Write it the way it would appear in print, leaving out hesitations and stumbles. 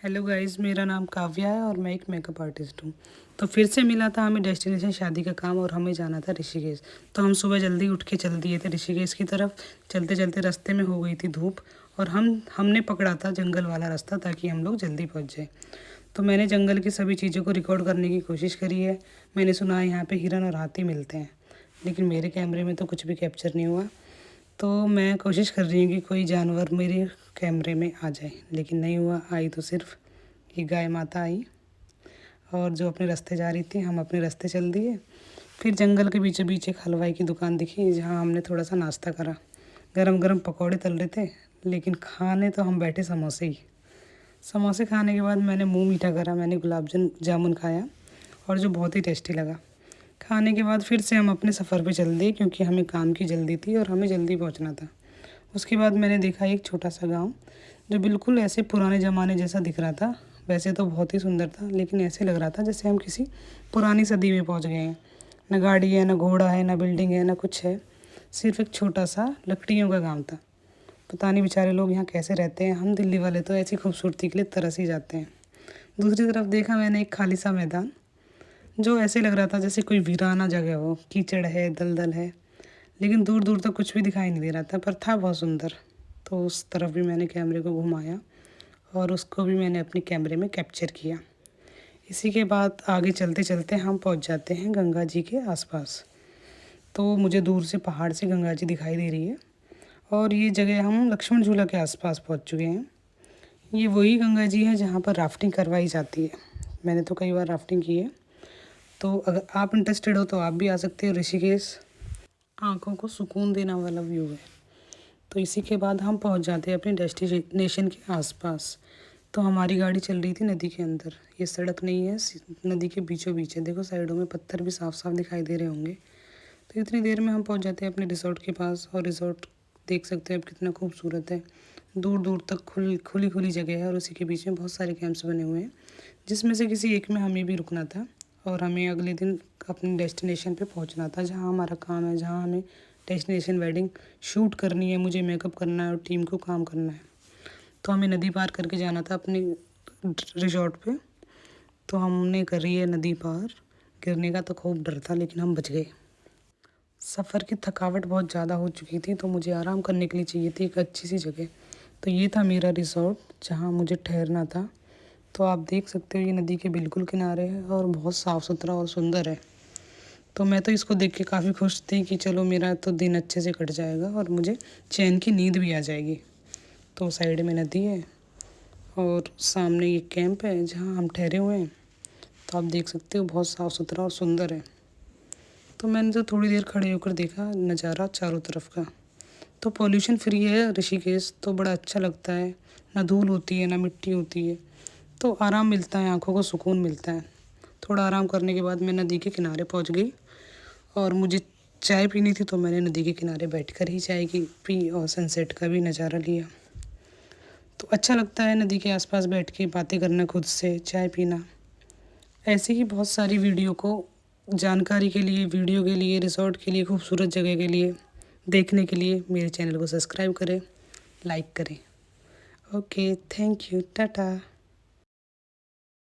Hello guys, मेरा नाम काव्या है और मैं एक मेकअप आर्टिस्ट हूँ। तो फिर से मिला था हमें डेस्टिनेशन शादी का काम और हमें जाना था ऋषिकेश। तो हम सुबह जल्दी उठ के चल दिए थे ऋषिकेश की तरफ। चलते चलते रास्ते में हो गई थी धूप और हमने पकड़ा था जंगल वाला रास्ता ताकि हम लोग जल्दी पहुँच जाए। तो मैंने जंगल की सभी चीज़ों को रिकॉर्ड करने की कोशिश करी है। मैंने सुना है यहाँ पर हिरन और हाथी मिलते हैं, लेकिन मेरे कैमरे में तो कुछ भी कैप्चर नहीं हुआ। तो मैं कोशिश कर रही हूँ कि कोई जानवर मेरे कैमरे में आ जाए, लेकिन नहीं हुआ। आई तो सिर्फ ये गाय माता आई और जो अपने रास्ते जा रही थी, हम अपने रास्ते चल दिए। फिर जंगल के बीचों बीच एक हलवाई की दुकान दिखी जहाँ हमने थोड़ा सा नाश्ता करा। गरम गरम पकौड़े तल रहे थे, लेकिन खाने तो हम बैठे समोसे ही। समोसे खाने के बाद मैंने मुंह मीठा करा। मैंने गुलाब जामुन खाया और जो बहुत ही टेस्टी लगा। खाने के बाद फिर से हम अपने सफ़र पे चल दिए क्योंकि हमें काम की जल्दी थी और हमें जल्दी पहुंचना था। उसके बाद मैंने देखा एक छोटा सा गांव जो बिल्कुल ऐसे पुराने ज़माने जैसा दिख रहा था। वैसे तो बहुत ही सुंदर था, लेकिन ऐसे लग रहा था जैसे हम किसी पुरानी सदी में पहुंच गए हैं। न गाड़ी है, न घोड़ा है, न बिल्डिंग है, न कुछ है। सिर्फ एक छोटा सा लकड़ियों का गाँव था। पता नहीं बेचारे लोग यहाँ कैसे रहते हैं। हम दिल्ली वाले तो ऐसी खूबसूरती के लिए तरस ही जाते हैं। दूसरी तरफ देखा मैंने एक खाली सा मैदान जो ऐसे लग रहा था जैसे कोई वीराना जगह हो। कीचड़ है, दलदल है, लेकिन दूर दूर तक कुछ भी दिखाई नहीं दे रहा था, पर था बहुत सुंदर। तो उस तरफ भी मैंने कैमरे को घुमाया और उसको भी मैंने अपने कैमरे में कैप्चर किया। इसी के बाद आगे चलते चलते हम पहुंच जाते हैं गंगा जी के आसपास। तो मुझे दूर से पहाड़ से गंगा जी दिखाई दे रही है और ये जगह हम लक्ष्मण झूला के आसपास पहुंच चुके हैं। ये वही गंगा जी है जहाँ पर राफ्टिंग करवाई जाती है। मैंने तो कई बार राफ्टिंग की है। तो अगर आप इंटरेस्टेड हो तो आप भी आ सकते हो ऋषिकेश। आँखों को सुकून देने वाला व्यू है। तो इसी के बाद हम पहुंच जाते हैं अपने डेस्टिनेशन के आसपास। तो हमारी गाड़ी चल रही थी नदी के अंदर। ये सड़क नहीं है, नदी के बीचों बीच है। देखो साइडों में पत्थर भी साफ साफ दिखाई दे रहे होंगे। तो इतनी देर में हम पहुंच जाते हैं अपने रिसोर्ट के पास। और रिसोर्ट देख सकते हैं आप कितना खूबसूरत है। दूर दूर तक खुली खुली जगह है और उसी के बीच में बहुत सारे कैंप्स बने हुए हैं, जिसमें से किसी एक में हमें भी रुकना था और हमें अगले दिन अपने डेस्टिनेशन पे पहुंचना था जहां हमारा काम है, जहां हमें डेस्टिनेशन वेडिंग शूट करनी है, मुझे मेकअप करना है और टीम को काम करना है। तो हमें नदी पार करके जाना था अपने रिजॉर्ट पे। तो हमने करी है नदी पार। गिरने का तो खूब डर था, लेकिन हम बच गए। सफ़र की थकावट बहुत ज़्यादा हो चुकी थी, तो मुझे आराम करने के लिए चाहिए थी एक अच्छी सी जगह। तो ये था मेरा रिसॉर्ट जहाँ मुझे ठहरना था। तो आप देख सकते हो ये नदी के बिल्कुल किनारे है और बहुत साफ़ सुथरा और सुंदर है। तो मैं तो इसको देख के काफ़ी खुश थी कि चलो मेरा तो दिन अच्छे से कट जाएगा और मुझे चैन की नींद भी आ जाएगी। तो साइड में नदी है और सामने ये कैंप है जहाँ हम ठहरे हुए हैं। तो आप देख सकते हो बहुत साफ़ सुथरा और सुंदर है। तो मैंने तो थोड़ी देर खड़े होकर देखा नज़ारा चारों तरफ का। तो पॉल्यूशन फ्री है ऋषिकेश, तो बड़ा अच्छा लगता है। ना धूल होती है, ना मिट्टी होती है। तो आराम मिलता है, आँखों को सुकून मिलता है। थोड़ा आराम करने के बाद मैं नदी के किनारे पहुँच गई और मुझे चाय पीनी थी, तो मैंने नदी के किनारे बैठकर ही चाय की पी और सनसेट का भी नज़ारा लिया। तो अच्छा लगता है नदी के आसपास बैठ के बातें करना, खुद से चाय पीना। ऐसे ही बहुत सारी वीडियो को जानकारी के लिए, वीडियो के लिए, रिसोर्ट के लिए, खूबसूरत जगह के लिए देखने के लिए मेरे चैनल को सब्सक्राइब करें, लाइक करें। Okay, thank you, Tata.